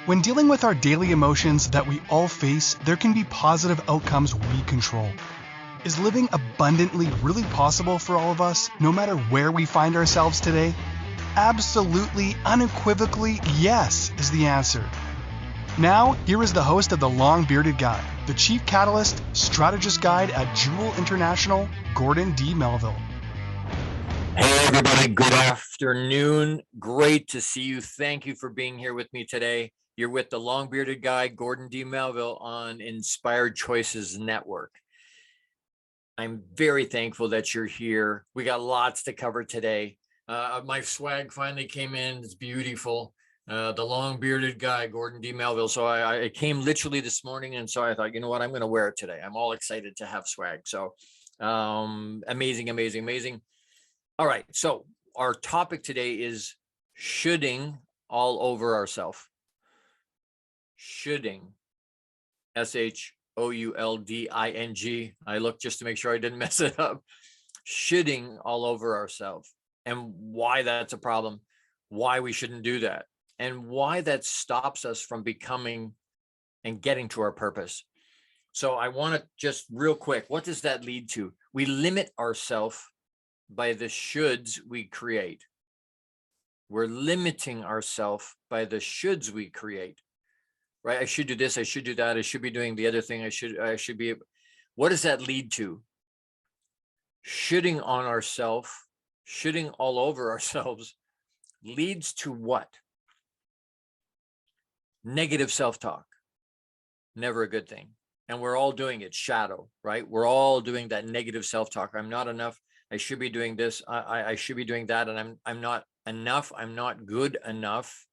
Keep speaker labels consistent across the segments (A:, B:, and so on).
A: When dealing with our daily emotions that we all face, there can be positive outcomes we control. Is living abundantly really possible for all of us, no matter where we find ourselves today? Absolutely, unequivocally, yes, is the answer. Now, here is the host of The Long Bearded Guy, the Chief Catalyst, Strategist Guide at Jewel International, Gordon D Melville.
B: Hey everybody, good afternoon. Great to see you. Thank you for being here with me today. You're with the Long Bearded Guy, Gordon D Melville on Inspired Choices Network. I'm very thankful that you're here. We got lots to cover today. My swag finally came in. It's beautiful. The Long Bearded Guy, Gordon D Melville. So I came literally this morning, and so I thought, you know what, I'm going to wear it today. I'm all excited to have swag. So amazing, amazing, amazing. All right, so our topic today is shoulding all over ourselves. Shoulding, shoulding. I looked just to make sure I didn't mess it up. Shoulding all over ourselves, and why that's a problem, why we shouldn't do that, and why that stops us from becoming and getting to our purpose. So I want to just real quick, what does that lead to? We limit ourselves by the shoulds we create. We're limiting ourselves by the shoulds we create, right? I should do this, I should do that, I should be doing the other thing, I should be. What does that lead to? Shoulding on ourselves, shoulding all over ourselves leads to what? Negative self-talk. Never a good thing. And we're all doing it, shadow, right? We're all doing that negative self-talk. I'm not enough. I should be doing this. I should be doing that. And I'm not enough. I'm not good enough.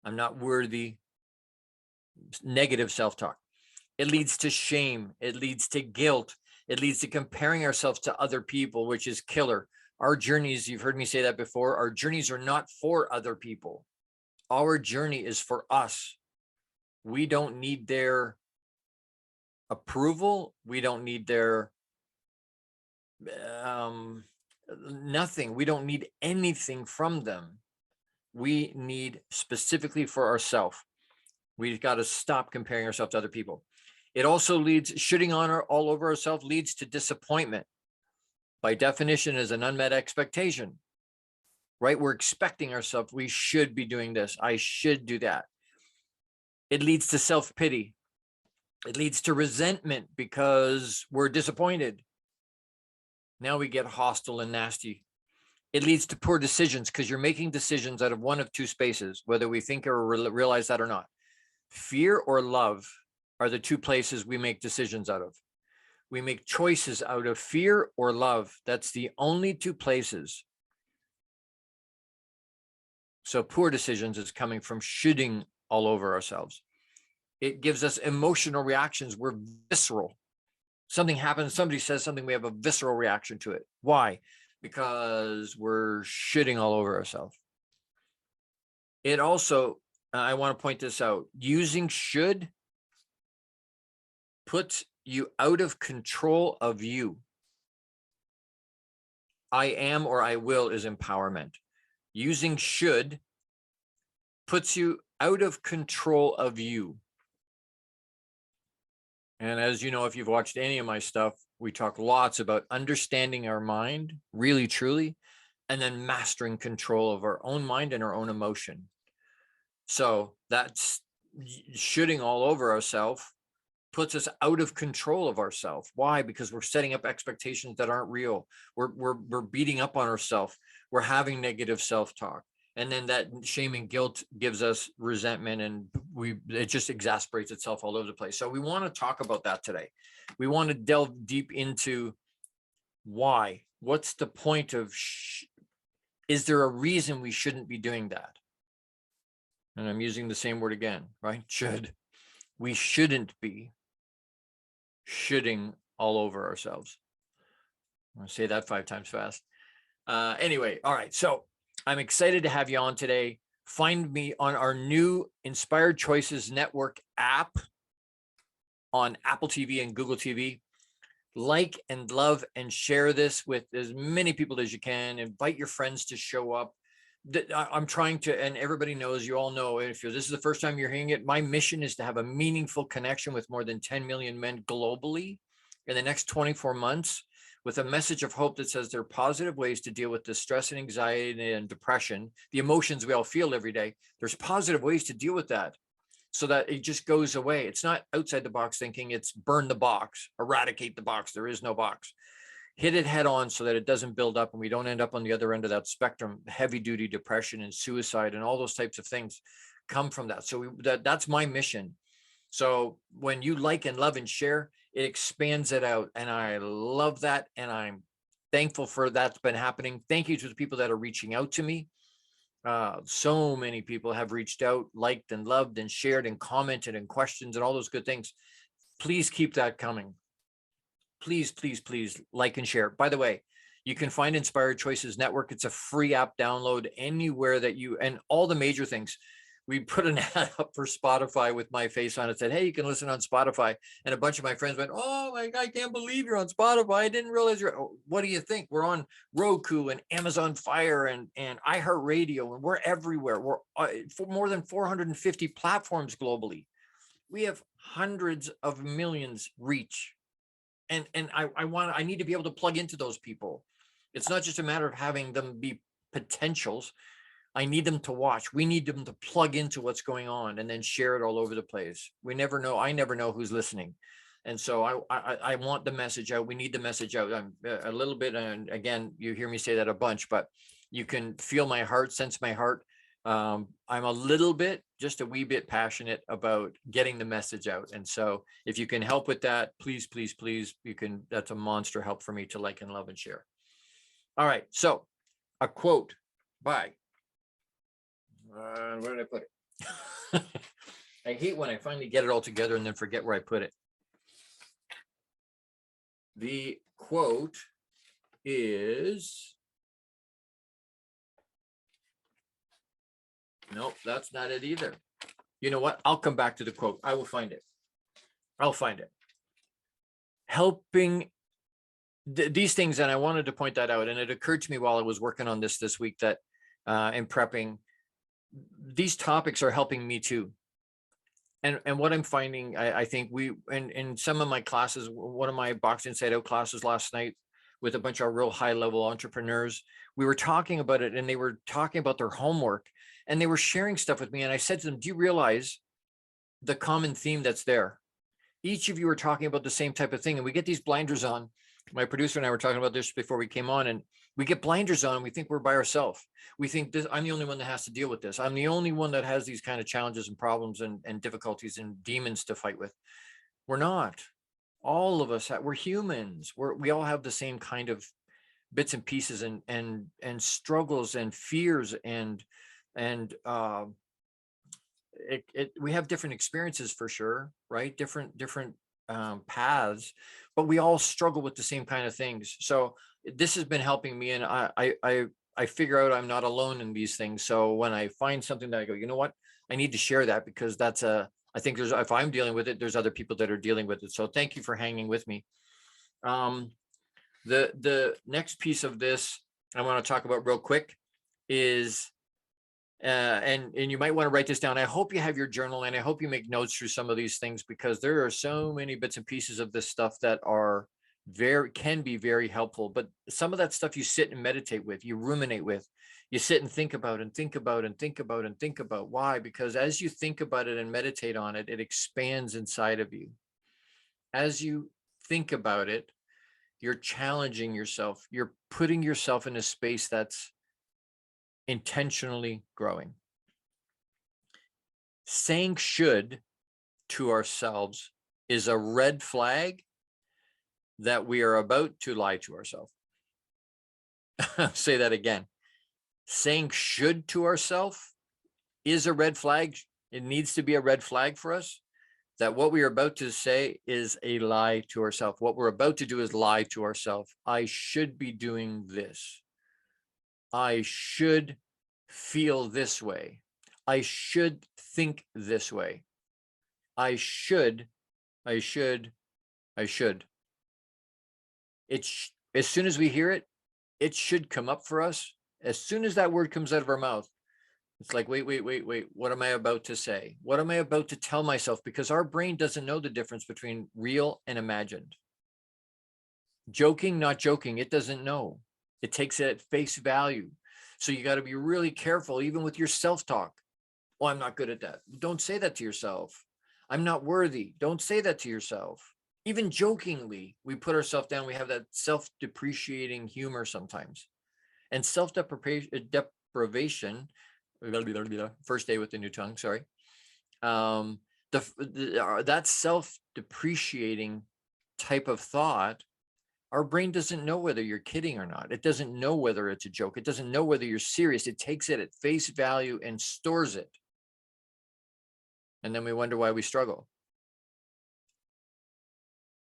B: I'm not worthy. Negative self-talk. It leads to shame. It leads to guilt. It leads to comparing ourselves to other people, which is killer. Our journeys, you've heard me say that before, our journeys are not for other people. Our journey is for us. We don't need their approval. We don't need their nothing. We don't need anything from them. We need specifically for ourselves. We've got to stop comparing ourselves to other people. It also leads, shoulding on all over ourselves leads to disappointment. By definition, is an unmet expectation, right? We're expecting ourselves, we should be doing this, I should do that. It leads to self-pity. It leads to resentment because we're disappointed. Now we get hostile and nasty. It leads to poor decisions because you're making decisions out of one of two spaces, whether we think or realize that or not. Fear or love are the two places we make decisions out of. We make choices out of fear or love. That's the only two places. So poor decisions is coming from shoulding all over ourselves. It gives us emotional reactions. We're visceral. Something happens, somebody says something, we have a visceral reaction to it. Why? Because we're shitting all over ourselves. It also, I want to point this out, using should puts you out of control of you. I am or I will is empowerment. Using should puts you out of control of you. And as you know, if you've watched any of my stuff, we talk lots about understanding our mind, really, truly, and then mastering control of our own mind and our own emotion. So that's shoulding all over ourselves puts us out of control of ourselves. Why? Because we're setting up expectations that aren't real. We're beating up on ourselves. We're having negative self-talk. And then that shame and guilt gives us resentment, and it just exasperates itself all over the place. So we want to talk about that today. We want to delve deep into why. What's the point of, is there a reason we shouldn't be doing that? And I'm using the same word again, right? Should. We shouldn't be shoulding all over ourselves. I'm going to say that 5 times fast. Anyway, all right. So I'm excited to have you on today. Find me on our new Inspired Choices Network app on Apple TV and Google TV. Like and love and share this with as many people as you can. Invite your friends to show up. I'm trying to, and everybody knows, you all know, if this is the first time you're hearing it, my mission is to have a meaningful connection with more than 10 million men globally in the next 24 months with a message of hope that says there are positive ways to deal with the stress and anxiety and depression, the emotions we all feel every day. There's positive ways to deal with that so that it just goes away. It's not outside the box thinking, it's burn the box, eradicate the box. There is no box. Hit it head on so that it doesn't build up and we don't end up on the other end of that spectrum. Heavy duty depression and suicide and all those types of things come from that. So that's my mission. So when you like and love and share, it expands it out. And I love that. And I'm thankful for that's been happening. Thank you to the people that are reaching out to me. So many people have reached out, liked and loved and shared and commented and questions and all those good things. Please keep that coming. Please, please, please like and share. By the way, you can find Inspired Choices Network. It's a free app download anywhere that you, and all the major things. We put an ad up for Spotify with my face on it, said, hey, you can listen on Spotify. And a bunch of my friends went, oh my God, I can't believe you're on Spotify. I didn't realize you're, what do you think? We're on Roku and Amazon Fire and iHeartRadio, and we're everywhere. We're for more than 450 platforms globally. We have hundreds of millions reach. And I need to be able to plug into those people. It's not just a matter of having them be potentials. I need them to watch. We need them to plug into what's going on and then share it all over the place. We never know. I never know who's listening. And so I want the message out. We need the message out. I'm a little bit, and again, you hear me say that a bunch, but you can feel my heart, sense my heart. I'm a little bit, just a wee bit passionate about getting the message out. And so if you can help with that, please, please, please, you can, that's a monster help for me to like and love and share. All right. So a quote by, where did I put it? I hate when I finally get it all together and then forget where I put it. The quote is, nope, that's not it either. You know what? I'll come back to the quote. I will find it. I'll find it. Helping these things, and I wanted to point that out, and it occurred to me while I was working on this week that in prepping, these topics are helping me too. And what I'm finding, I think we, in some of my classes, one of my Box Inside Out classes last night with a bunch of real high level entrepreneurs, we were talking about it, and they were talking about their homework, and they were sharing stuff with me. And I said to them, do you realize the common theme that's there? Each of you are talking about the same type of thing. And we get these blinders on. My producer and I were talking about this before we came on, and we get blinders on and we think we're by ourselves. We think this, I'm the only one that has to deal with this. I'm the only one that has these kind of challenges and problems and difficulties and demons to fight with. We're not. All of us, we're humans. We all have the same kind of bits and pieces and struggles and fears and we have different experiences for sure, right? Different paths, but we all struggle with the same kind of things. So this has been helping me, and I figure out I'm not alone in these things. So when I find something that I go, you know what, I need to share that, because that's I think there's, if I'm dealing with it, there's other people that are dealing with it. So thank you for hanging with me. The next piece of this I want to talk about real quick is, and you might want to write this down. I hope you have your journal, and I hope you make notes through some of these things, because there are so many bits and pieces of this stuff that are can be very helpful. But some of that stuff you sit and meditate with, you ruminate with, you sit and think about and think about and think about and think about. Why? Because as you think about it and meditate on it, it expands inside of you. As you think about it, you're challenging yourself. You're putting yourself in a space that's intentionally growing. Saying should to ourselves is a red flag that we are about to lie to ourselves. I'll say that again. Saying should to ourselves is a red flag. It needs to be a red flag for us, that what we are about to say is a lie to ourselves. What we're about to do is lie to ourselves. I should be doing this. I should feel this way. I should think this way. I should. As soon as we hear it, it should come up for us As soon as that word comes out of our mouth, it's like, wait, what am I about to say? What am I about to tell myself? Because our brain doesn't know the difference between real and imagined. Joking, not joking, it doesn't know. It takes it at face value. So you got to be really careful, even with your self-talk. Oh, I'm not good at that. Don't say that to yourself. I'm not worthy. Don't say that to yourself. Even jokingly, we put ourselves down. We have that self-depreciating humor sometimes. And self-deprivation, first day with the new tongue, sorry. That self-depreciating type of thought, our brain doesn't know whether you're kidding or not. It doesn't know whether it's a joke. It doesn't know whether you're serious. It takes it at face value and stores it. And then we wonder why we struggle.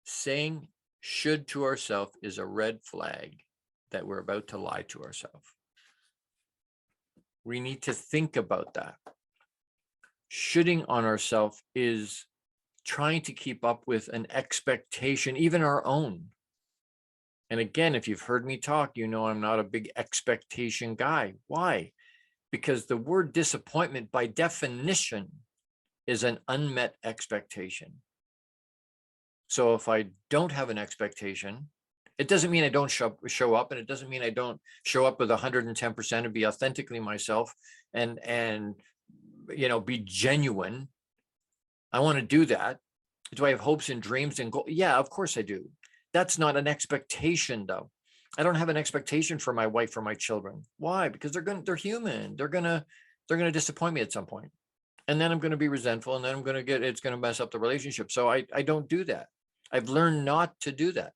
B: Saying should to ourselves is a red flag that we're about to lie to ourselves. We need to think about that. Shoulding on ourselves is trying to keep up with an expectation, even our own. And again, if you've heard me talk, you know I'm not a big expectation guy. Why? Because the word disappointment, by definition, is an unmet expectation. So if I don't have an expectation, it doesn't mean I don't show up, and it doesn't mean I don't show up with 110% and be authentically myself and be genuine. I want to do that. Do I have hopes and dreams and goals? Yeah, of course I do. That's not an expectation, though. I don't have an expectation for my wife or my children. Why? Because they're human. They're gonna disappoint me at some point. And then I'm going to be resentful, and then it's going to mess up the relationship. So I don't do that. I've learned not to do that.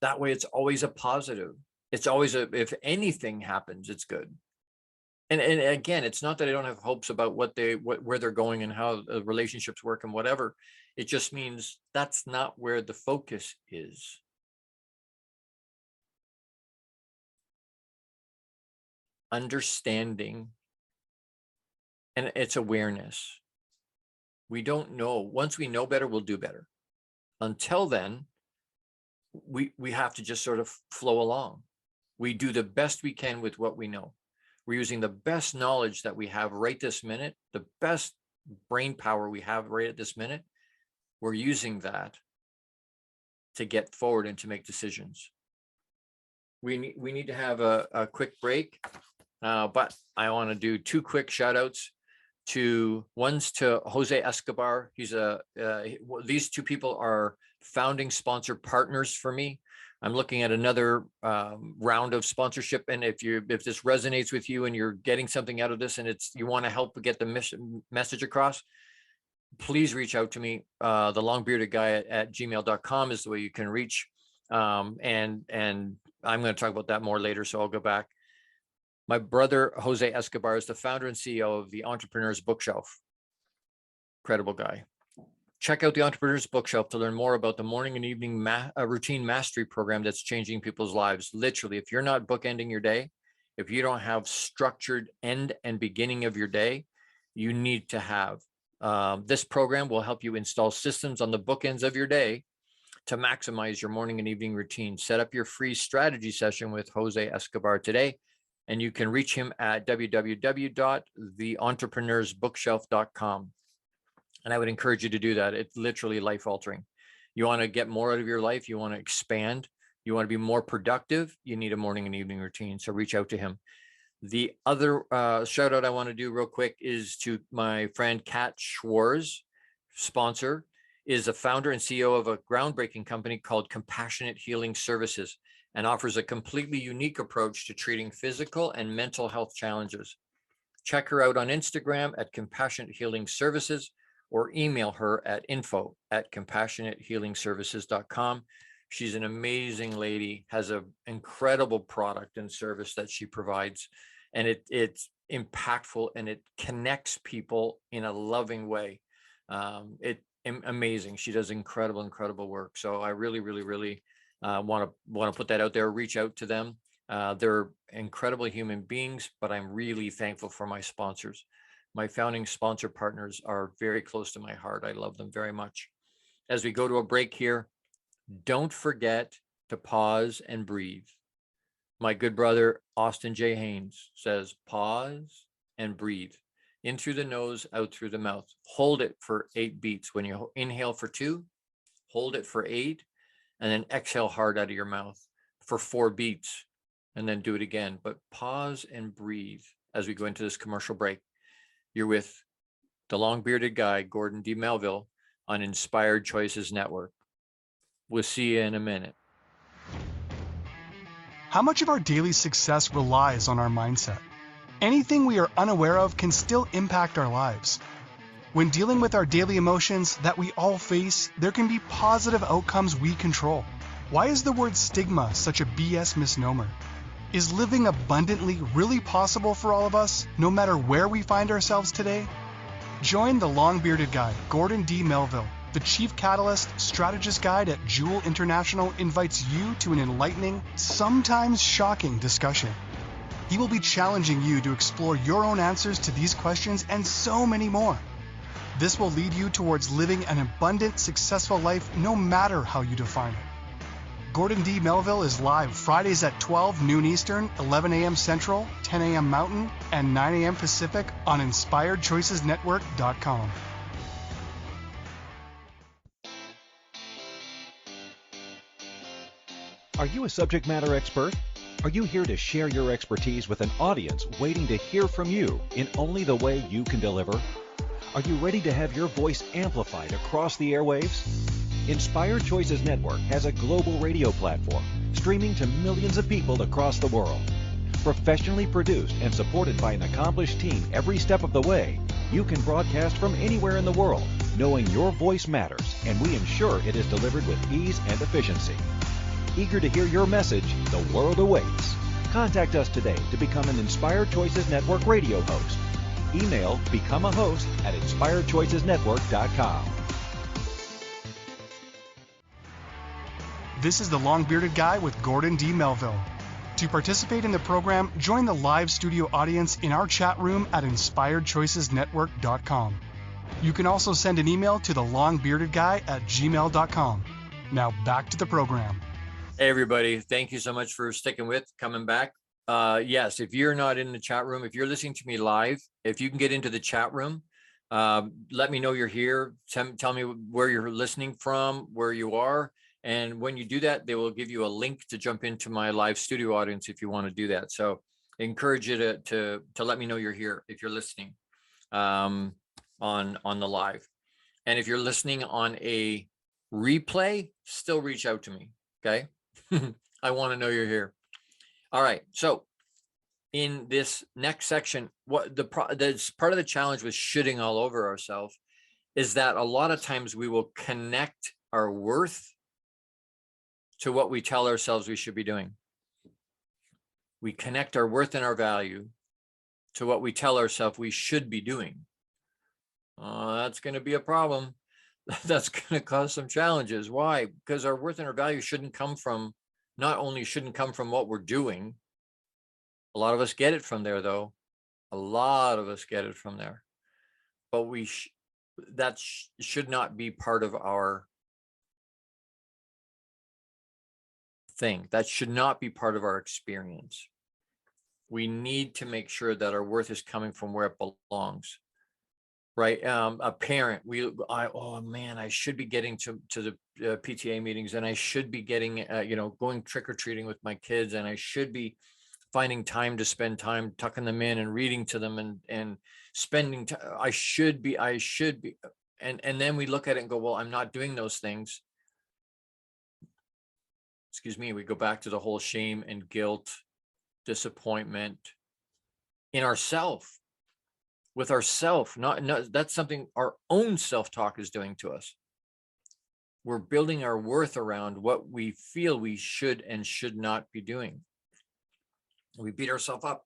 B: That way, it's always a positive. It's always if anything happens, it's good. And again, it's not that I don't have hopes about where they're going and how the relationships work and whatever. It just means that's not where the focus is. Understanding, and it's awareness. We don't know. Once we know better, we'll do better. Until then, we have to just sort of flow along. We do the best we can with what we know. We're using the best knowledge that we have right this minute, the best brain power we have right at this minute. We're using that to get forward and to make decisions. We need to have a quick break, but I want to do two quick shout outs. One's to Jose Escobar. These two people are founding sponsor partners for me. I'm looking at another round of sponsorship, and if this resonates with you and you're getting something out of this, and you want to help get the message across, please reach out to me. The longbearded guy at gmail.com is the way you can reach. And I'm going to talk about that more later, so I'll go back. My brother, Jose Escobar, is the founder and CEO of the Entrepreneur's Bookshelf. Incredible guy. Check out the Entrepreneur's Bookshelf to learn more about the morning and evening routine mastery program that's changing people's lives. Literally, if you're not bookending your day, if you don't have structured end and beginning of your day, you need to have. This program will help you install systems on the bookends of your day to maximize your morning and evening routine. Set up your free strategy session with Jose Escobar today, and you can reach him at www.theentrepreneur'sbookshelf.com. And I would encourage you to do that. It's literally life-altering. You want to get more out of your life. You want to expand. You want to be more productive. You need a morning and evening routine. So reach out to him. The other shout out I want to do real quick is to my friend Kat Schwarz, sponsor, is a founder and CEO of a groundbreaking company called Compassionate Healing Services, and offers a completely unique approach to treating physical and mental health challenges. Check her out on Instagram at Compassionate Healing Services, or email her at info@compassionatehealingservices.com. She's an amazing lady, has an incredible product and service that she provides, and it's impactful, and it connects people in a loving way. It's amazing. She does incredible work. So I really want to put that out there. Reach out to them. They're incredible human beings, but I'm really thankful for my sponsors. My founding sponsor partners are very close to my heart. I love them very much. As we go to a break here, don't forget to pause and breathe. My good brother, Austin J. Haynes, says, pause and breathe. In through the nose, out through the mouth. Hold it for 8 beats. When you inhale for 2, hold it for 8, and then exhale hard out of your mouth for 4 beats, and then do it again. But pause and breathe as we go into this commercial break. You're with the long-bearded guy, Gordon D Melville, on Inspired Choices Network. We'll see you in a minute.
A: How much of our daily success relies on our mindset? Anything we are unaware of can still impact our lives. When dealing with our daily emotions that we all face, there can be positive outcomes we control. Why is the word stigma such a BS misnomer? Is living abundantly really possible for all of us, no matter where we find ourselves today? Join the long-bearded guy, Gordon D Melville. The Chief Catalyst Strategist Guide at Jewel International invites you to an enlightening, sometimes shocking discussion. He will be challenging you to explore your own answers to these questions and so many more. This will lead you towards living an abundant, successful life no matter how you define it. Gordon D Melville is live Fridays at 12 noon Eastern, 11 a.m. Central, 10 a.m. Mountain, and 9 a.m. Pacific on InspiredChoicesNetwork.com.
C: Are you a subject matter expert? Are you here to share your expertise with an audience waiting to hear from you in only the way you can deliver? Are you ready to have your voice amplified across the airwaves? Inspired Choices Network has a global radio platform streaming to millions of people across the world. Professionally produced and supported by an accomplished team every step of the way, you can broadcast from anywhere in the world, knowing your voice matters, and we ensure it is delivered with ease and efficiency. Eager to hear your message, the world awaits. Contact us today to become an Inspired Choices Network radio host. Email becomeahost@inspiredchoicesnetwork.com.
A: This is the long-bearded guy with Gordon D Melville. To participate in the program, join the live studio audience in our chat room at InspiredChoicesNetwork.com. You can also send an email to thelongbeardedguy@gmail.com. Now back to the program.
B: Hey, everybody. Thank you so much for sticking with, coming back. Yes, if you're not in the chat room, if you're listening to me live, if you can get into the chat room, let me know you're here. Tell me where you're listening from, where you are. And when you do that, they will give you a link to jump into my live studio audience if you want to do that. So I encourage you to let me know you're here if you're listening on the live. And if you're listening on a replay, still reach out to me. Okay. I want to know you're here. All right. So in this next section, that's part of the challenge with shitting all over ourselves is that a lot of times we will connect our worth to what we tell ourselves we should be doing. We connect our worth and our value to what we tell ourselves we should be doing. That's going to be a problem. That's going to cause some challenges. Why? Because our worth and our value not only shouldn't come from what we're doing. A lot of us get it from there, though. A lot of us get it from there. But that should not be part of our thing. That should not be part of our experience. We need to make sure that our worth is coming from where it belongs. Right. A parent, I should be getting to the PTA meetings, and I should be getting, going trick-or-treating with my kids, and I should be finding time to spend time tucking them in and reading to them and spending time. I should be. And then we look at it and go, well, I'm not doing those things. Excuse me. We go back to the whole shame and guilt, disappointment in ourself. With ourself, not that's something our own self-talk is doing to us. We're building our worth around what we feel we should and should not be doing. We beat ourselves up.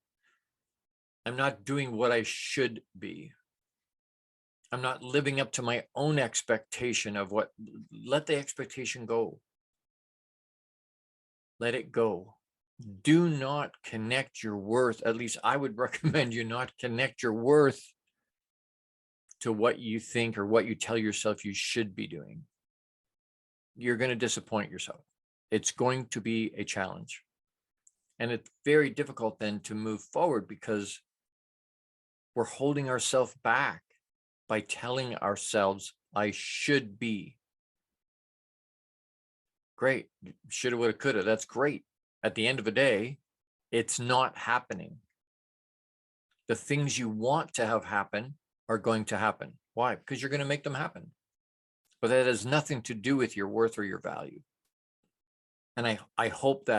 B: I'm not doing what I should be. I'm not living up to my own expectation of let the expectation go. Let it go. Do not connect your worth. At least I would recommend you not connect your worth to what you think or what you tell yourself you should be doing. You're going to disappoint yourself. It's going to be a challenge. And it's very difficult then to move forward because we're holding ourselves back by telling ourselves, I should be. Great. Shoulda, woulda, coulda. That's great. At the end of the day, it's not happening. The things you want to have happen are going to happen. Why? Because you're going to make them happen. But that has nothing to do with your worth or your value. And I hope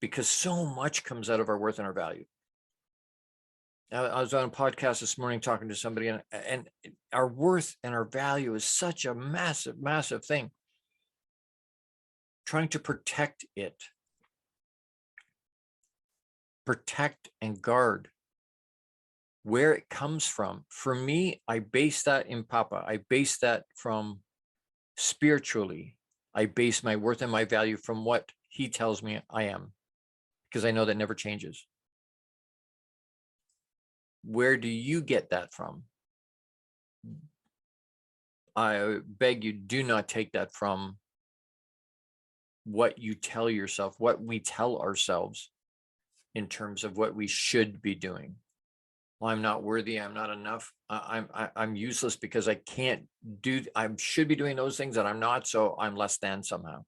B: because so much comes out of our worth and our value. I was on a podcast this morning talking to somebody, and our worth and our value is such a massive, massive thing. Trying to protect it. Protect and guard where it comes from. For me, I base that in Papa. I base that from spiritually. I base my worth and my value from what he tells me I am, because I know that never changes. Where do you get that from? I beg you, do not take that from what you tell yourself, what we tell ourselves in terms of what we should be doing. Well, I'm not worthy. I'm not enough. I'm useless because I can't do. I should be doing those things that I'm not. So I'm less than somehow.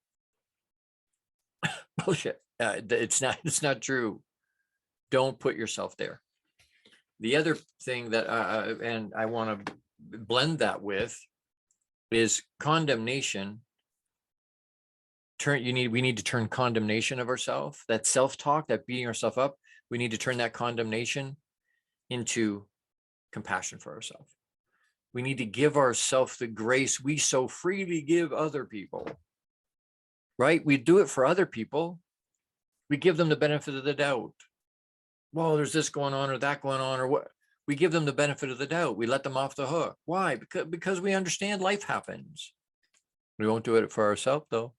B: Bullshit. It's not true. Don't put yourself there. The other thing that and I want to blend that with is condemnation. We need to turn condemnation of ourselves, that self-talk, that beating ourselves up. We need to turn that condemnation into compassion for ourselves. We need to give ourselves the grace we so freely give other people, right? We do it for other people. We give them the benefit of the doubt. Well, there's this going on or that going on or what. We give them the benefit of the doubt. We let them off the hook. Why? Because we understand life happens. We won't do it for ourselves though.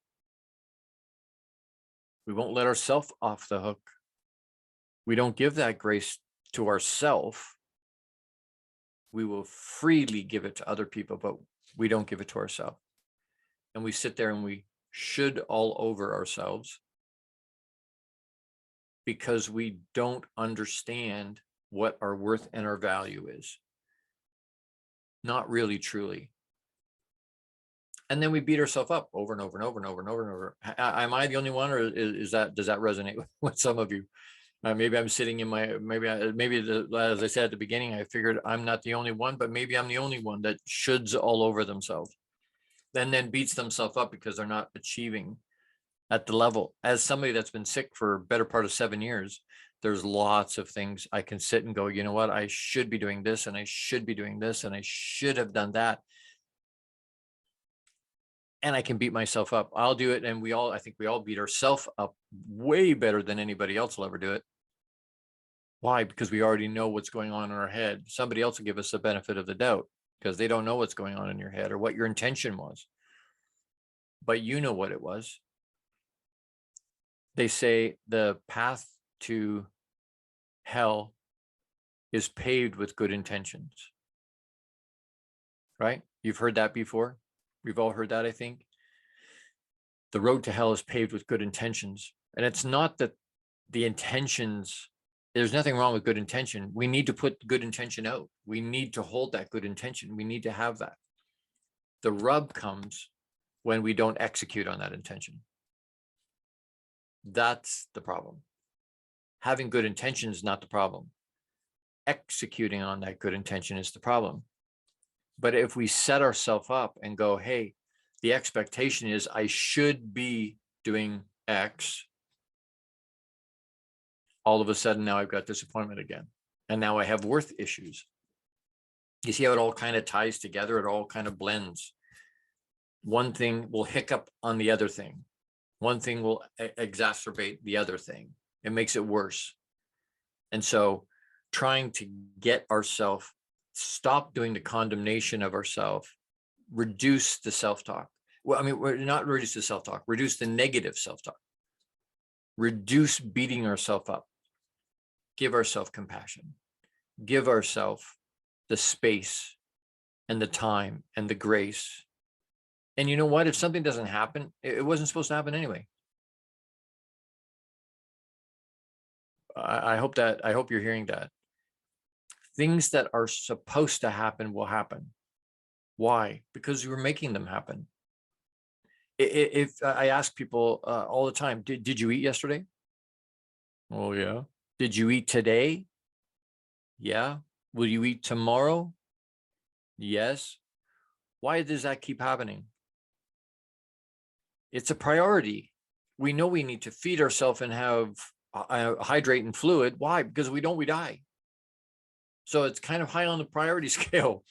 B: We won't let ourselves off the hook. We don't give that grace to ourselves. We will freely give it to other people, but we don't give it to ourselves. And we sit there and we should all over ourselves because we don't understand what our worth and our value is. Not really, truly. And then we beat ourselves up over and over and over and over and over and over. Am I the only one, or does that resonate with some of you? Maybe I'm sitting in my, as I said at the beginning, I figured I'm not the only one, but maybe I'm the only one that shoulds all over themselves. Then beats themselves up because they're not achieving at the level. As somebody that's been sick for a better part of 7 years, there's lots of things I can sit and go, you know what, I should be doing this and I should be doing this and I should have done that. And I can beat myself up. I'll do it. And I think we all beat ourselves up way better than anybody else will ever do it. Why? Because we already know what's going on in our head. Somebody else will give us the benefit of the doubt because they don't know what's going on in your head or what your intention was. But you know what it was. They say the path to hell is paved with good intentions. Right? You've heard that before. We've all heard that, I think. The road to hell is paved with good intentions. And it's not that the intentions, there's nothing wrong with good intention. We need to put good intention out. We need to hold that good intention. We need to have that. The rub comes when we don't execute on that intention. That's the problem. Having good intention is not the problem. Executing on that good intention is the problem. But if we set ourselves up and go, hey, the expectation is I should be doing X, all of a sudden now I've got disappointment again. And now I have worth issues. You see how it all kind of ties together? It all kind of blends. One thing will hiccup on the other thing. One thing will exacerbate the other thing. It makes it worse. And so trying to get ourselves, stop doing the condemnation of ourselves, reduce the self-talk. Well, I mean, we're not reduce the self-talk, reduce the negative self-talk, reduce beating ourselves up, give ourselves compassion, give ourselves the space and the time and the grace. And you know what? If something doesn't happen, it wasn't supposed to happen anyway. I hope you're hearing that. Things that are supposed to happen will happen. Why? Because you're making them happen. If I ask people all the time, did you eat yesterday? Oh, yeah. Did you eat today? Yeah. Will you eat tomorrow? Yes. Why does that keep happening? It's a priority. We know we need to feed ourselves and have hydrate and fluid. Why? Because we die. So it's kind of high on the priority scale.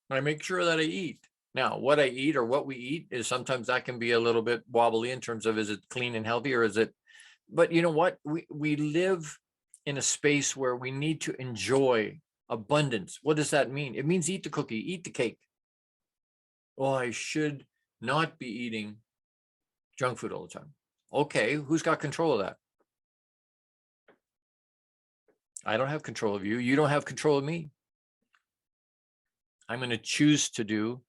B: I make sure that I eat. Now, what I eat or what we eat is sometimes that can be a little bit wobbly in terms of, is it clean and healthy, or is it, but you know what? We live in a space where we need to enjoy abundance. What does that mean? It means eat the cookie, eat the cake. Well, I should not be eating junk food all the time. Okay, who's got control of that? I don't have control of you. You don't have control of me. I'm going to choose to do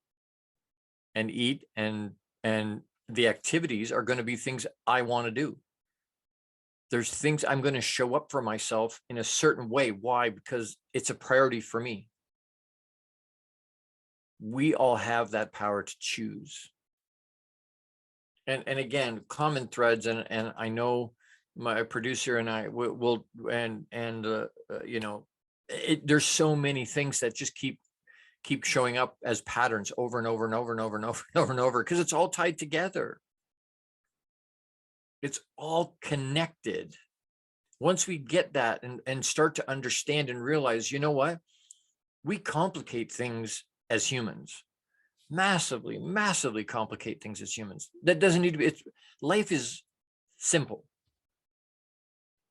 B: and eat, and the activities are going to be things I want to do. There's things I'm going to show up for myself in a certain way. Why? Because it's a priority for me. We all have that power to choose. And again, common threads, and I know my producer and I will you know, there's so many things that just keep showing up as patterns over and over and over and over and over and over and over, because it's all tied together. It's all connected. Once we get that and start to understand and realize, you know what? We complicate things as humans. Massively, massively complicate things as humans. That doesn't need to be, life is simple.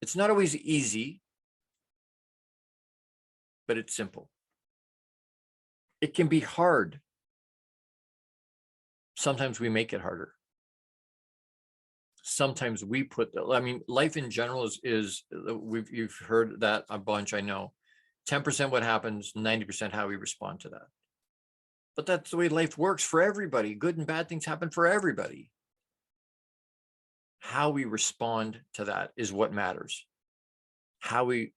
B: It's not always easy, but it's simple. It can be hard. Sometimes we make it harder. Sometimes we put life in general is you've heard that a bunch, I know. 10% what happens, 90% how we respond to that. But that's the way life works for everybody. Good and bad things happen for everybody. How we respond to that is what matters. How we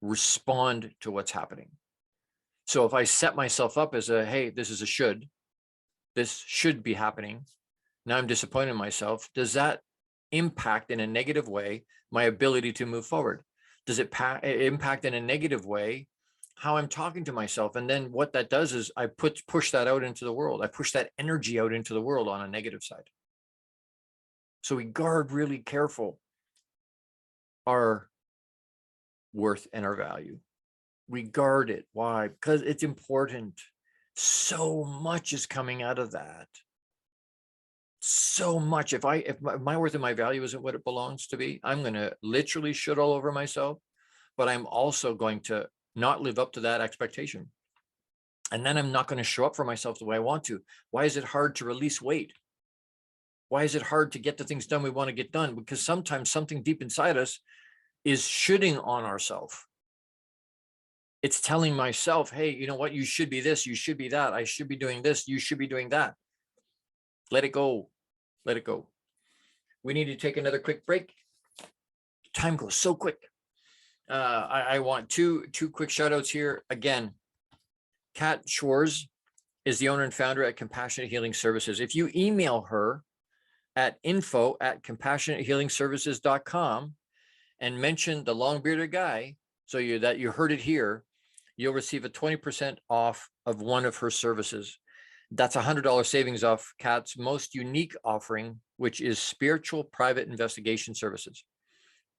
B: respond to what's happening. So if I set myself up as hey, this is a should, this should be happening. Now I'm disappointed in myself. Does that impact in a negative way my ability to move forward? Does it impact in a negative way how I'm talking to myself? And then what that does is I push that out into the world. I push that energy out into the world on a negative side. So we guard really careful our worth and our value. We guard it. Why? Because it's important. So much is coming out of that. So much. If my worth and my value isn't what it belongs to be, I'm going to literally shit all over myself, but I'm also going to not live up to that expectation. And then I'm not going to show up for myself the way I want to. Why is it hard to release weight? Why is it hard to get the things done we want to get done? Because sometimes something deep inside us is shitting on ourselves. It's telling myself, hey, you know what? You should be this. You should be that. I should be doing this. You should be doing that. Let it go. Let it go. We need to take another quick break. Time goes so quick. I want two quick shout outs here. Again, Kat Schwarz is the owner and founder at Compassionate Healing Services. If you email her at info@compassionatehealingservices.com and mention the long bearded guy, so that you heard it here, you'll receive a 20% off of one of her services. That's $100 savings off Kat's most unique offering, which is spiritual private investigation services.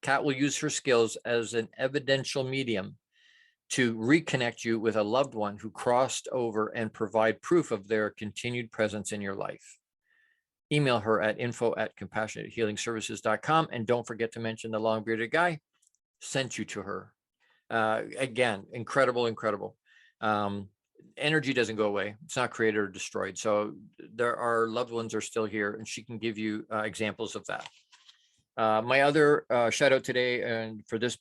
B: Kat will use her skills as an evidential medium to reconnect you with a loved one who crossed over and provide proof of their continued presence in your life. Email her at info@compassionatehealingservices.com, and don't forget to mention the long bearded guy sent you to her. Again, incredible. Energy doesn't go away. It's not created or destroyed. So our loved ones are still here, and she can give you examples of that. My other shout out today and for this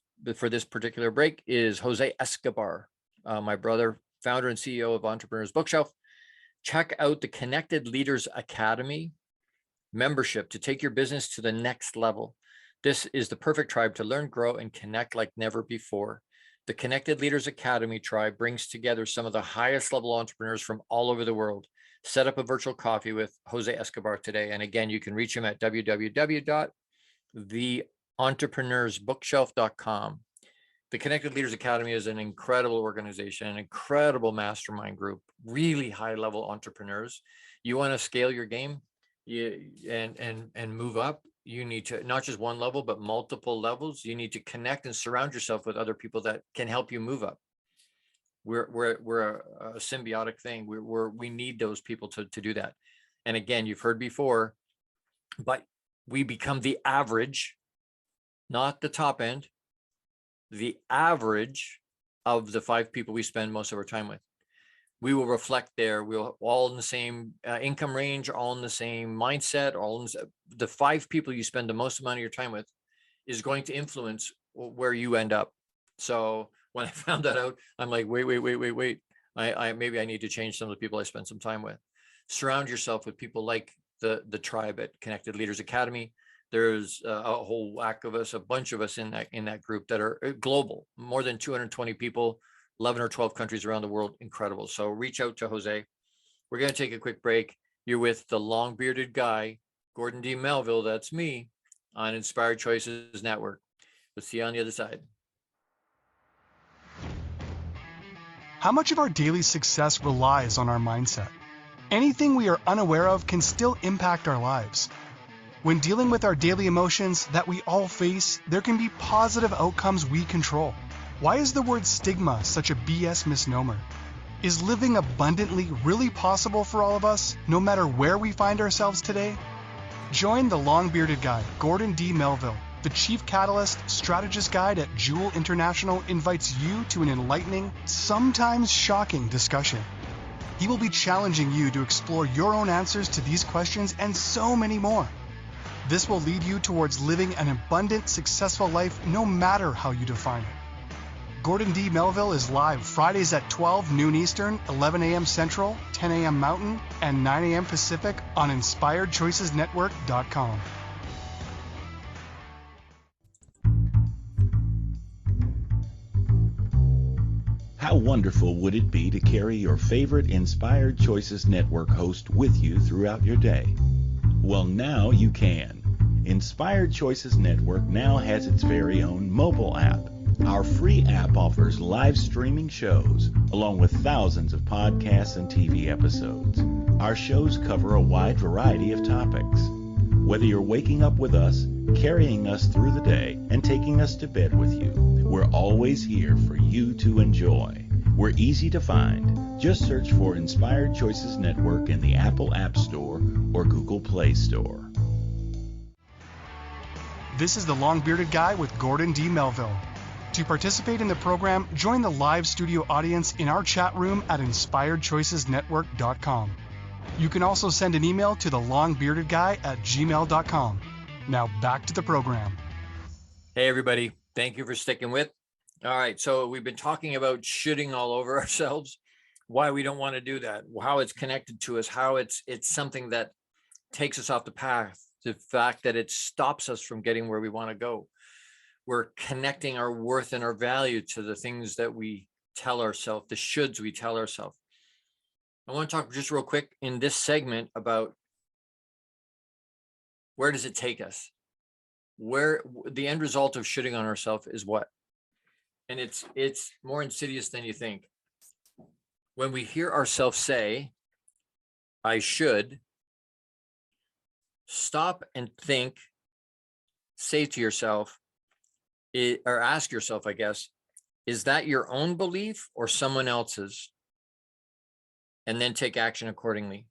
B: particular break is Jose Escobar, my brother, founder and CEO of Entrepreneurs Bookshelf. Check out the Connected Leaders Academy membership to take your business to the next level. This is the perfect tribe to learn, grow, and connect like never before. The Connected Leaders Academy tribe brings together some of the highest level entrepreneurs from all over the world. Set up a virtual coffee with Jose Escobar today. And again, you can reach him at www.theentrepreneur'sbookshelf.com. The Connected Leaders Academy is an incredible organization, an incredible mastermind group, really high level entrepreneurs. You want to scale your game and move up, you need to not just one level, but multiple levels. You need to connect and surround yourself with other people that can help you move up. We're a symbiotic thing. We need those people to do that. And again, you've heard before, but we become the average, not the top end, the average of the 5 people we spend most of our time with. We will reflect there. We're all in the same income range, all in the same mindset, the 5 people you spend the most amount of your time with is going to influence where you end up. So when I found that out, I'm like, wait. I maybe I need to change some of the people I spend some time with. Surround yourself with people like the tribe at Connected Leaders Academy. There's a whole whack of us, a bunch of us in that group that are global, more than 220 people, 11 or 12 countries around the world. Incredible. So reach out to Jose. We're going to take a quick break. You're with the long-bearded guy, Gordon D Melville. That's me on Inspired Choices Network. We'll see you on the other side.
A: How much of our daily success relies on our mindset? Anything we are unaware of can still impact our lives. When dealing with our daily emotions that we all face, there can be positive outcomes we control. Why is the word stigma such a BS misnomer? Is living abundantly really possible for all of us, no matter where we find ourselves today? Join the long-bearded guy, Gordon D Melville. The Chief Catalyst Strategist Guide at Jewel International invites you to an enlightening, sometimes shocking discussion. He will be challenging you to explore your own answers to these questions and so many more. This will lead you towards living an abundant, successful life no matter how you define it. Gordon D Melville is live Fridays at 12 noon Eastern, 11 a.m. Central, 10 a.m. Mountain, and 9 a.m. Pacific on InspiredChoicesNetwork.com.
D: How wonderful would it be to carry your favorite Inspired Choices Network host with you throughout your day? Well, now you can. Inspired Choices Network now has its very own mobile app. Our free app offers live streaming shows, along with thousands of podcasts and TV episodes. Our shows cover a wide variety of topics. Whether you're waking up with us, carrying us through the day, and taking us to bed with you, we're always here for you to enjoy. We're easy to find. Just search for Inspired Choices Network in the Apple App Store or Google Play Store.
A: This is the long-bearded guy with Gordon D Melville. To participate in the program, join the live studio audience in our chat room at InspiredChoicesNetwork.com. You can also send an email to thelongbeardedguy@gmail.com. Now back to the program.
B: Hey, everybody. Thank you for sticking with. All right. So we've been talking about shitting all over ourselves, why we don't want to do that, how it's connected to us, how it's something that takes us off the path, the fact that it stops us from getting where we want to go. We're connecting our worth and our value to the things that we tell ourselves, the shoulds we tell ourselves. I want to talk just real quick in this segment about where does it take us? Where the end result of shitting on ourselves is what? And it's more insidious than you think. When we hear ourselves say, I should, stop and think, say to yourself, or ask yourself, I guess, is that your own belief or someone else's? And then take action accordingly.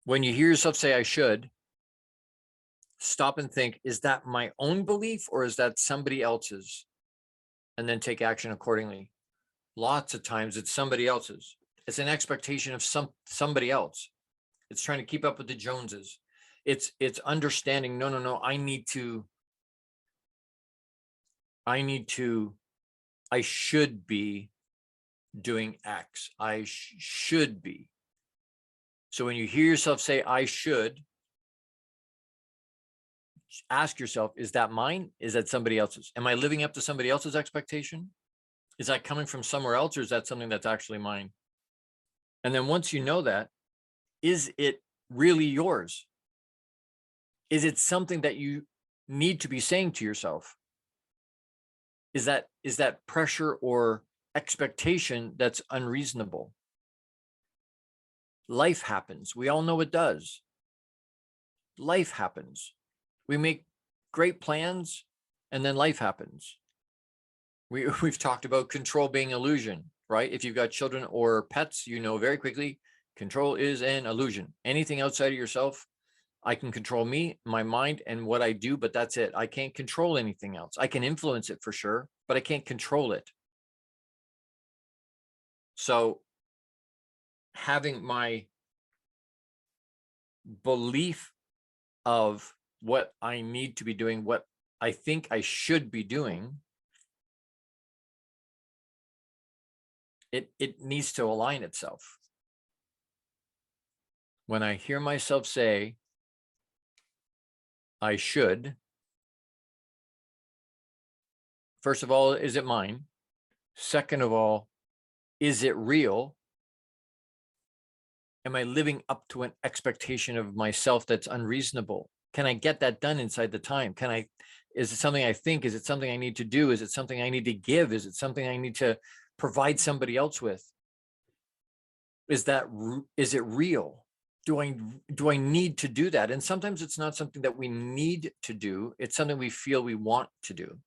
B: When you hear yourself say, I should, stop and think, is that my own belief or is that somebody else's? And then take action accordingly. Lots of times it's somebody else's. It's an expectation of somebody else. It's trying to keep up with the Joneses. It's understanding, no, I should be doing X. I should be. So when you hear yourself say, I should, ask yourself, is that mine? Is that somebody else's? Am I living up to somebody else's expectation? Is that coming from somewhere else, or is that something that's actually mine? And then once you know that, is it really yours? Is it something that you need to be saying to yourself? Is that pressure or expectation that's unreasonable? Life happens. We all know it does. Life happens. We make great plans, and then life happens. We've talked about control being illusion, right? If you've got children or pets, you know very quickly, control is an illusion. Anything outside of yourself, I can control me, my mind, and what I do, but that's it. I can't control anything else. I can influence it for sure, but I can't control it. So having my belief of what I need to be doing, what I think I should be doing, it needs to align itself. When I hear myself say, I should, first of all, is it mine? Second of all, is it real? Am I living up to an expectation of myself that's unreasonable? Can I get that done inside the time? Is it something I think? Is it something I need to do? Is it something I need to give? Is it something I need to provide somebody else with? Is it real? Do I need to do that? And sometimes it's not something that we need to do. It's something we feel we want to do.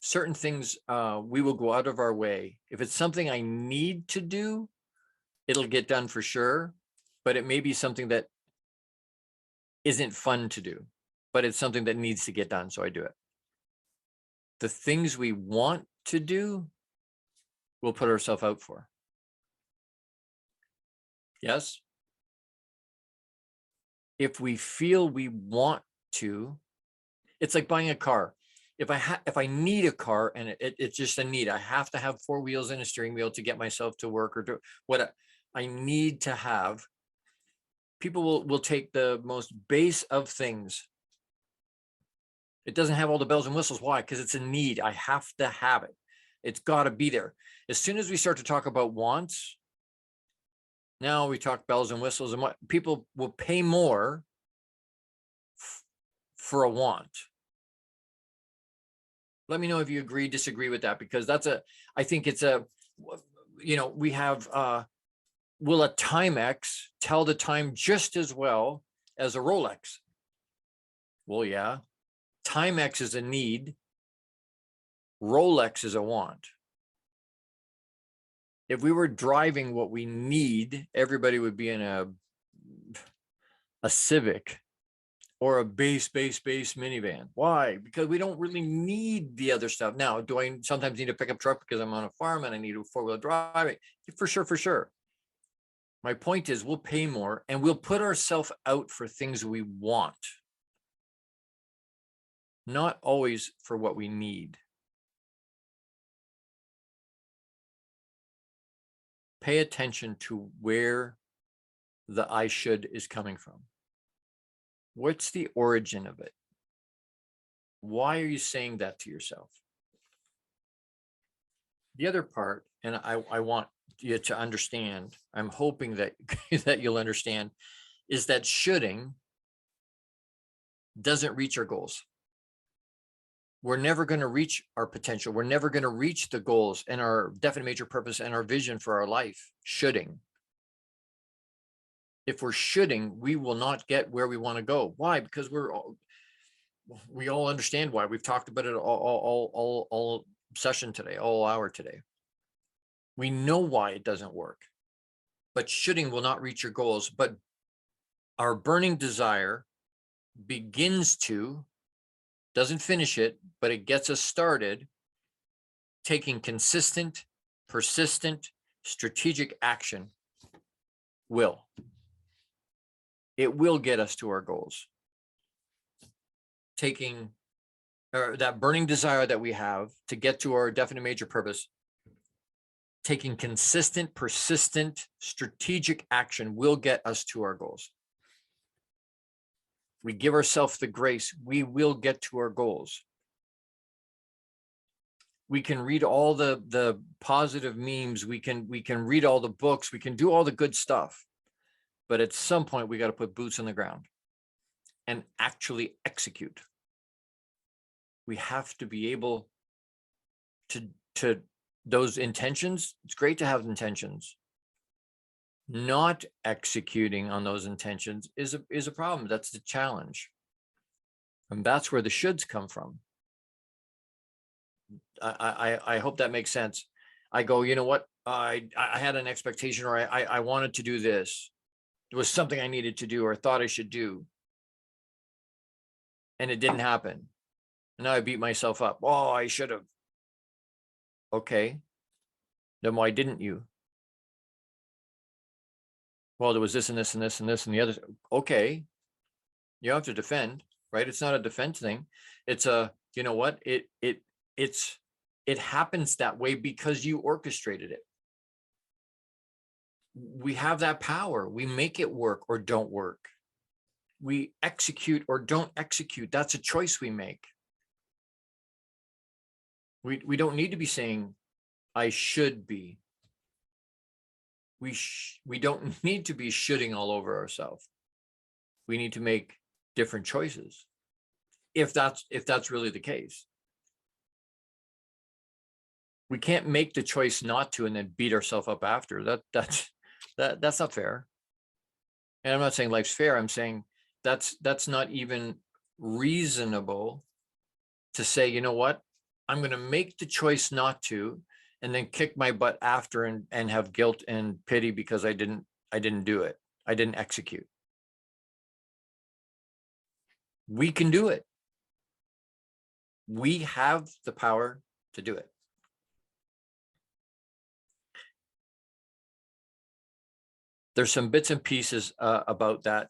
B: Certain things we will go out of our way. If it's something I need to do, it'll get done for sure, but it may be something that isn't fun to do, but it's something that needs to get done, so I do it. The things we want to do, we'll put ourselves out for. Yes? If we feel we want to, it's like buying a car. If I need a car and it's just a need, I have to have 4 wheels and a steering wheel to get myself to work or to what I need to have. People will take the most base of things. It doesn't have all the bells and whistles. Why? Because it's a need. I have to have it. It's got to be there. As soon as we start to talk about wants, now we talk bells and whistles, and what people will pay more for a want. Let me know if you agree, disagree with that, because I think it's we have, will a Timex tell the time just as well as a Rolex? Well, yeah. Timex is a need. Rolex is a want. If we were driving what we need, everybody would be in a Civic or a base minivan. Why? Because we don't really need the other stuff. Now, do I sometimes need a pickup truck because I'm on a farm and I need a 4-wheel drive? For sure. My point is, we'll pay more and we'll put ourselves out for things we want, not always for what we need. Pay attention to where the I should is coming from. What's the origin of it? Why are you saying that to yourself? The other part, and I want you to understand, I'm hoping that that you'll understand, is that shoulding doesn't reach our goals. We're never going to reach our potential. We're never going to reach the goals and our definite major purpose and our vision for our life. Shoulding. If we're shoulding, we will not get where we want to go. Why? Because we all understand why. We've talked about it all session today, all hour today. We know why it doesn't work. But shoulding will not reach your goals. But our burning desire begins to, doesn't finish it, but it gets us started taking consistent, persistent, strategic action. It will get us to our goals. Taking that burning desire that we have to get to our definite major purpose, taking consistent, persistent, strategic action will get us to our goals. we give ourselves the grace, we will get to our goals. We can read all the positive memes, we can read all the books, we can do all the good stuff. But at some point, we got to put boots on the ground and actually execute. We have to be able to those intentions. It's great to have intentions. Not executing on those intentions is a problem. That's the challenge. And that's where the shoulds come from. I hope that makes sense. I go, you know what? I had an expectation, or I wanted to do this. It was something I needed to do or thought I should do. And it didn't happen. And now I beat myself up. Oh, I should have. Okay. Then why didn't you? Well, there was this and this and this and this and the other. Okay. You don't have to defend, right? It's not a defense thing. It's a, you know what? It happens that way because you orchestrated it. We have that power. We make it work or don't work. We execute or don't execute. That's a choice we make. We don't need to be saying, I should be. We don't need to be shoulding all over ourselves. We need to make different choices. If that's really the case. We can't make the choice not to and then beat ourselves up after. That's not fair. And I'm not saying life's fair. I'm saying that's not even reasonable to say, you know what? I'm going to make the choice not to, and then kick my butt after and have guilt and pity because I didn't do it. I didn't execute. We can do it. We have the power to do it. There's some bits and pieces about that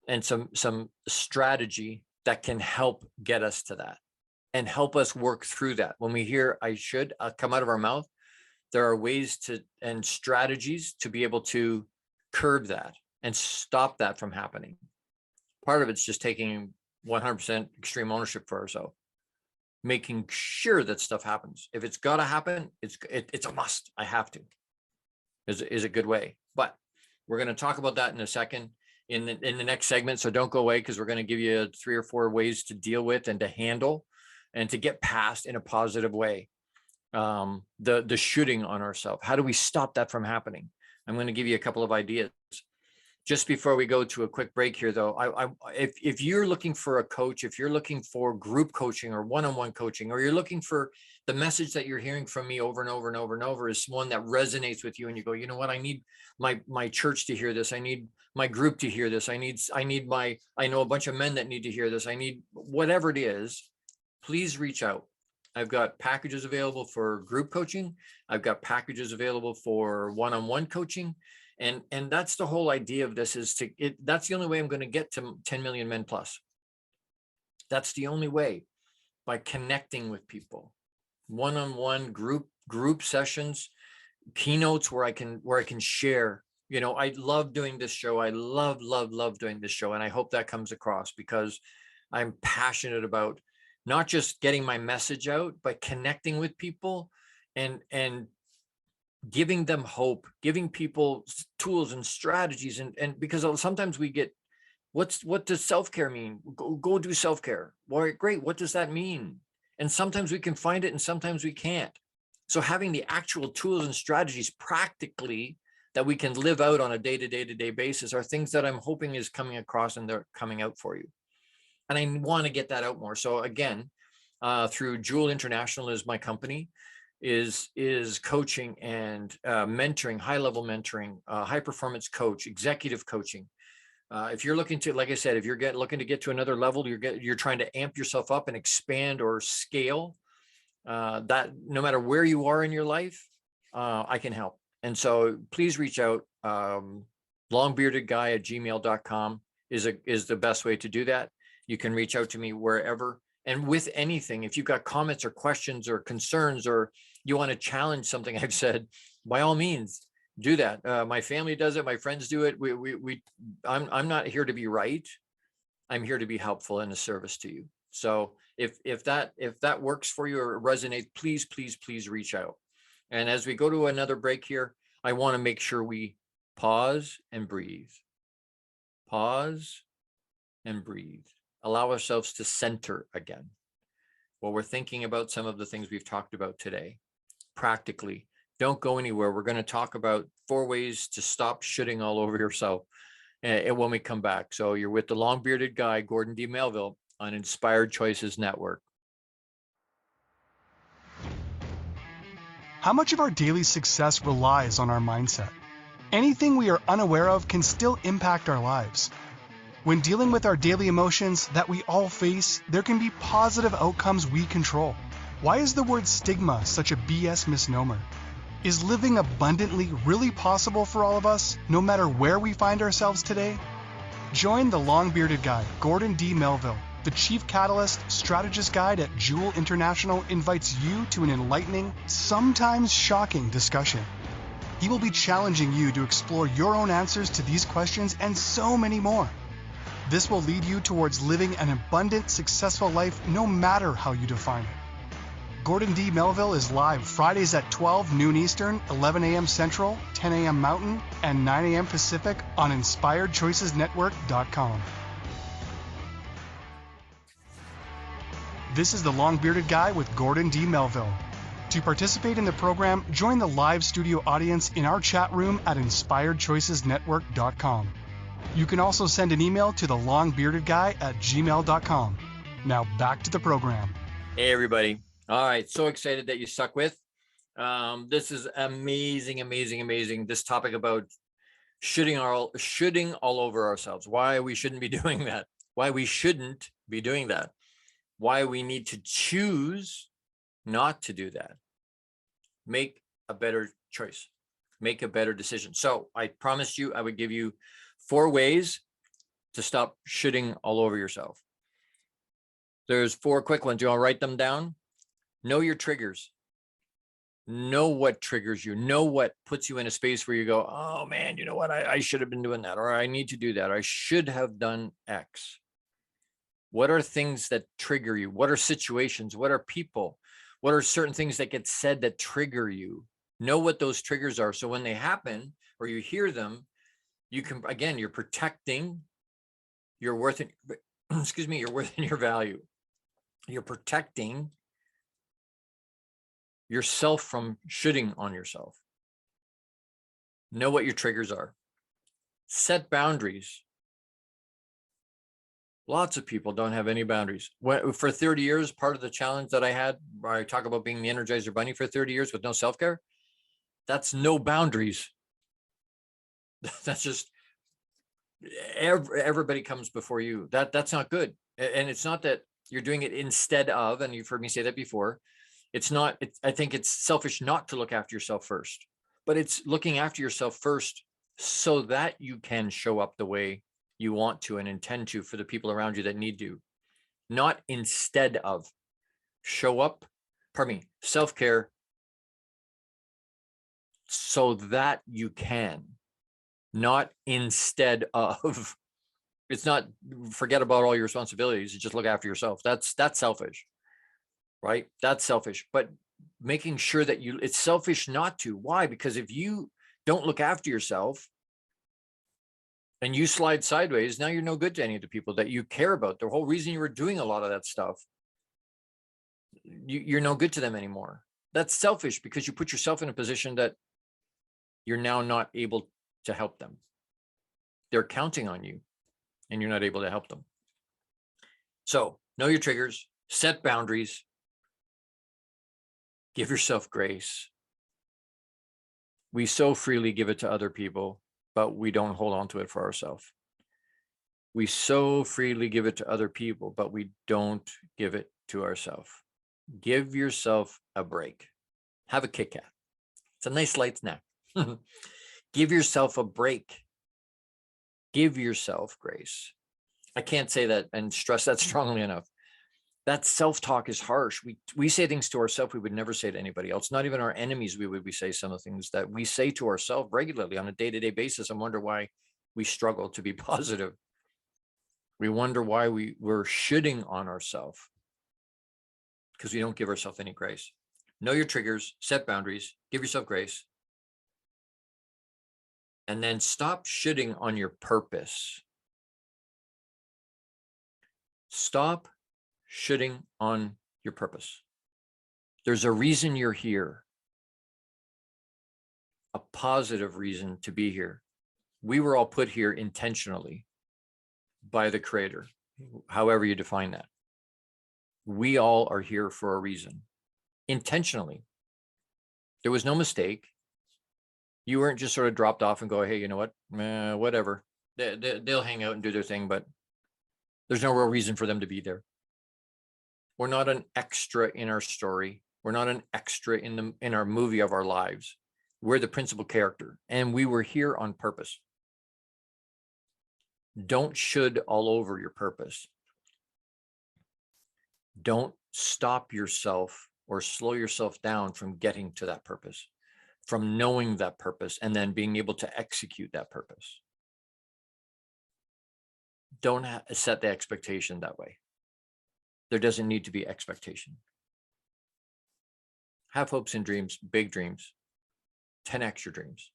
B: and some strategy that can help get us to that and help us work through that. When we hear I should come out of our mouth, there are ways and strategies to be able to curb that and stop that from happening. Part of it's just taking 100% extreme ownership for ourselves, making sure that stuff happens. If it's got to happen, it's a must. I have to. Is a good way. But we're going to talk about that in a second in the next segment. So don't go away, because we're going to give you 3 or 4 ways to deal with and to handle and to get past in a positive way the shooting on ourselves. How do we stop that from happening? I'm going to give you a couple of ideas. Just before we go to a quick break here, though, if you're looking for a coach, if you're looking for group coaching or one-on-one coaching, or you're looking for the message that you're hearing from me over and over and over and over is one that resonates with you, and you go, you know what, I need my church to hear this. I need my group to hear this. I know a bunch of men that need to hear this. I need whatever it is, please reach out. I've got packages available for group coaching. I've got packages available for one-on-one coaching. And that's the whole idea of this is that's the only way I'm going to get to 10 million men plus. That's the only way, by connecting with people, one-on-one group sessions, keynotes where I can share. You know, I love doing this show. I love doing this show. And I hope that comes across, because I'm passionate about not just getting my message out, but connecting with people and giving them hope, giving people tools and strategies. And because sometimes we get, what does self-care mean? Go do self-care. Well, great. What does that mean? And sometimes we can find it and sometimes we can't. So having the actual tools and strategies practically that we can live out on a day-to-day basis are things that I'm hoping is coming across and they're coming out for you. And I want to get that out more. So again, through Jewel International is my company, is coaching and mentoring, high-level mentoring, high performance coach, executive coaching. If you're looking to, like I said, if you're looking to get to another level, you're trying to amp yourself up and expand or scale, that no matter where you are in your life, I can help. And so please reach out. Longbeardedguy@gmail.com is the best way to do that. You can reach out to me wherever. And with anything, if you've got comments or questions or concerns, or you want to challenge something I've said, by all means, do that. My family does it. My friends do it. I'm not here to be right. I'm here to be helpful and a service to you. So if that works for you or resonates, please, please, please reach out. And as we go to another break here, I want to make sure we pause and breathe. Pause and breathe. Allow ourselves to center again while we're thinking about some of the things we've talked about today. Practically, don't go anywhere. We're going to talk about 4 ways to stop shitting all over yourself when we come back. So you're with the long-bearded guy, Gordon D Melville, on Inspired Choices Network.
A: How much of our daily success relies on our mindset? Anything we are unaware of can still impact our lives. When dealing with our daily emotions that we all face, there can be positive outcomes we control. Why is the word stigma such a BS misnomer? Is living abundantly really possible for all of us, no matter where we find ourselves today? Join the long-bearded guy, Gordon D Melville. The Chief Catalyst Strategist Guide at Jewel International invites you to an enlightening, sometimes shocking discussion. He will be challenging you to explore your own answers to these questions and so many more. This will lead you towards living an abundant, successful life no matter how you define it. Gordon D Melville is live Fridays at 12 noon Eastern, 11 a.m. Central, 10 a.m. Mountain, and 9 a.m. Pacific on InspiredChoicesNetwork.com. This is the Long-Bearded Guy with Gordon D Melville. To participate in the program, join the live studio audience in our chat room at InspiredChoicesNetwork.com. You can also send an email to the longbeardedguy@gmail.com. Now back to the program.
B: Hey, everybody. All right. So excited that you stuck with. This is amazing, amazing, amazing. This topic about shitting all over ourselves. Why we shouldn't be doing that. Why we shouldn't be doing that. Why we need to choose not to do that. Make a better choice. Make a better decision. So I promised you I would give you 4 ways to stop shitting all over yourself. There's 4 quick ones. You want to write them down? Know your triggers. Know what triggers you. Know what puts you in a space where you go, oh man, you know what? I should have been doing that, or I need to do that, or I should have done X. What are things that trigger you? What are situations? What are people? What are certain things that get said that trigger you? Know what those triggers are. So when they happen or you hear them, you can, again, you're protecting your worth and, your worth and your value. You're protecting yourself from shitting on yourself. Know what your triggers are. Set boundaries. Lots of people don't have any boundaries. For 30 years, part of the challenge that I had, where I talk about being the Energizer Bunny for 30 years with no self-care, that's no boundaries. That's just everybody comes before you. That's not good. And it's not that you're doing it instead of, and you've heard me say that before. It's not, I think it's selfish not to look after yourself first, but it's looking after yourself first so that you can show up the way you want to and intend to for the people around you that need you, not instead of. Show up, self-care so that you can, not instead of. It's not forget about all your responsibilities and just look after yourself. That's selfish, right? That's selfish. But making sure that it's selfish not to. Why? Because if you don't look after yourself and you slide sideways, now you're no good to any of the people that you care about. The whole reason you were doing a lot of that stuff, you're no good to them anymore. That's selfish because you put yourself in a position that you're now not able to help them. They're counting on you and you're not able to help them. So know your triggers, set boundaries, give yourself grace. We so freely give it to other people, but we don't hold on to it for ourselves. We so freely give it to other people, but we don't give it to ourselves. Give yourself a break. Have a Kit Kat. It's a nice light snack. Give yourself a break. Give yourself grace. I can't say that and stress that strongly enough. That self-talk is harsh. We say things to ourselves we would never say to anybody else. Not even our enemies we say some of the things that we say to ourselves regularly on a day-to-day basis and wonder why we struggle to be positive. We wonder why we're shitting on ourselves, because we don't give ourselves any grace. Know your triggers, set boundaries, give yourself grace, and then stop shitting on your purpose. Stop shitting on your purpose. There's a reason you're here, a positive reason to be here. We were all put here intentionally by the Creator, however you define that. We all are here for a reason, intentionally. There was no mistake. You weren't just sort of dropped off and go, hey, you know what, whatever. They'll hang out and do their thing, but there's no real reason for them to be there. We're not an extra in our story. We're not an extra in our movie of our lives. We're the principal character, and we were here on purpose. Don't should all over your purpose. Don't stop yourself or slow yourself down from getting to that purpose, from knowing that purpose, and then being able to execute that purpose. Don't set the expectation that way. There doesn't need to be expectation. Have hopes and dreams, big dreams. 10x your dreams.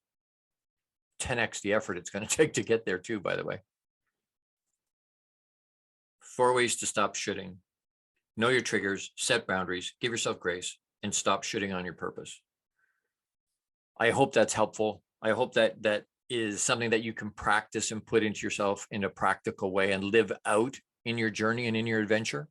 B: 10x the effort it's going to take to get there too, by the way. 4 ways to stop shitting. Know your triggers, set boundaries, give yourself grace, and stop shitting on your purpose. I hope that's helpful. I hope that is something that you can practice and put into yourself in a practical way and live out in your journey and in your adventure.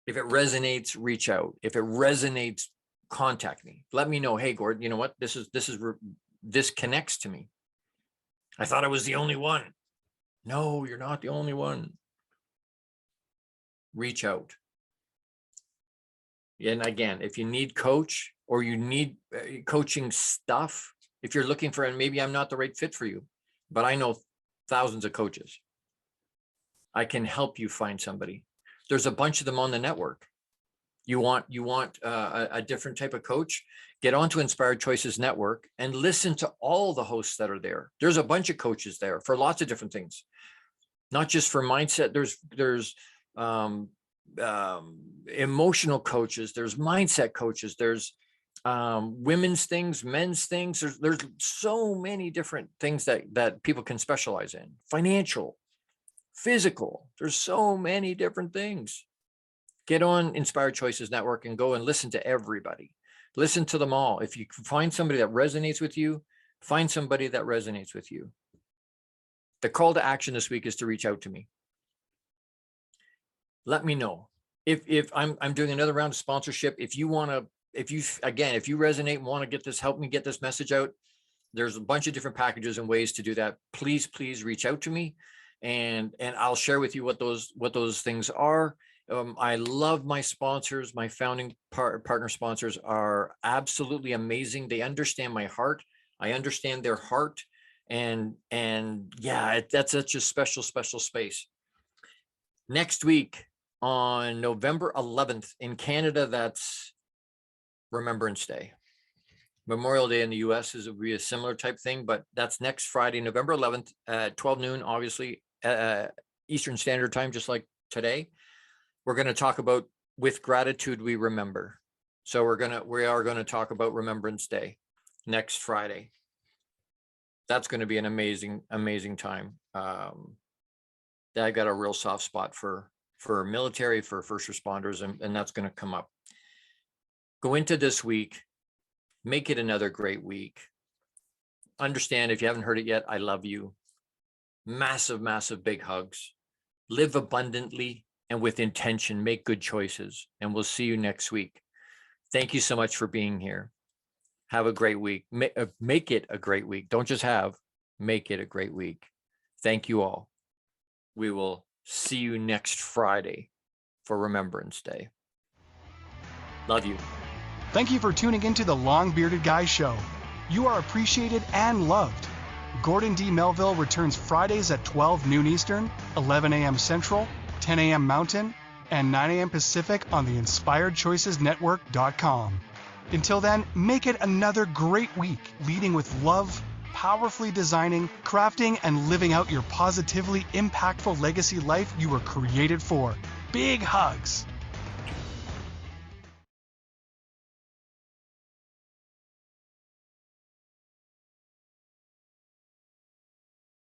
B: If it resonates, reach out. If it resonates, contact me. Let me know, hey, Gordon, you know what? This connects to me. I thought I was the only one. No, you're not the only one. Reach out. And again, if you need coach or you need coaching stuff, if you're looking for, and maybe I'm not the right fit for you, but I know thousands of coaches. I can help you find somebody. There's a bunch of them on the network. You want a different type of coach? Get onto Inspired Choices Network and listen to all the hosts that are there. There's a bunch of coaches there for lots of different things, not just for mindset. There's emotional coaches. There's mindset coaches. There's women's things, men's things. There's so many different things that people can specialize in. Financial, physical. There's so many different things. Get on Inspired Choices Network and go and listen to everybody. Listen to them all. If you find somebody that resonates with you, find somebody that resonates with you. The call to action this week is to reach out to me. Let me know. If I'm doing another round of sponsorship, if you resonate and want to get this, help me get this message out, there's a bunch of different packages and ways to do that. Please reach out to me, and I'll share with you what those things are. I love my sponsors. My founding partner sponsors are absolutely amazing. They understand my heart. I understand their heart. And yeah, that's such a special space. Next week on November 11th in Canada, that's Remembrance Day. Memorial Day in the US will be a similar type thing, but that's next Friday, November 11th at 12 noon, obviously, Eastern Standard Time, just like today. We're going to talk about With Gratitude We Remember. So we are going to talk about Remembrance Day next Friday. That's going to be an amazing time. I got a real soft spot for military, for first responders, and that's going to come up. Go into this week, make it another great week. Understand, if you haven't heard it yet, I love you. Massive big hugs. Live abundantly and with intention. Make good choices, and we'll see you next week. Thank you so much for being here. Have a great week. Make it a great week. Don't just make it a great week. Thank you all. We will see you next Friday for Remembrance Day. Love you.
A: Thank you for tuning into the Long Bearded Guy Show. You are appreciated and loved. Gordon D Melville returns Fridays at 12 noon Eastern, 11 a.m. Central, 10 a.m. Mountain, and 9 a.m. Pacific on the InspiredChoicesNetwork.com. Until then, make it another great week, leading with love, powerfully designing, crafting, and living out your positively impactful legacy life you were created for. Big hugs!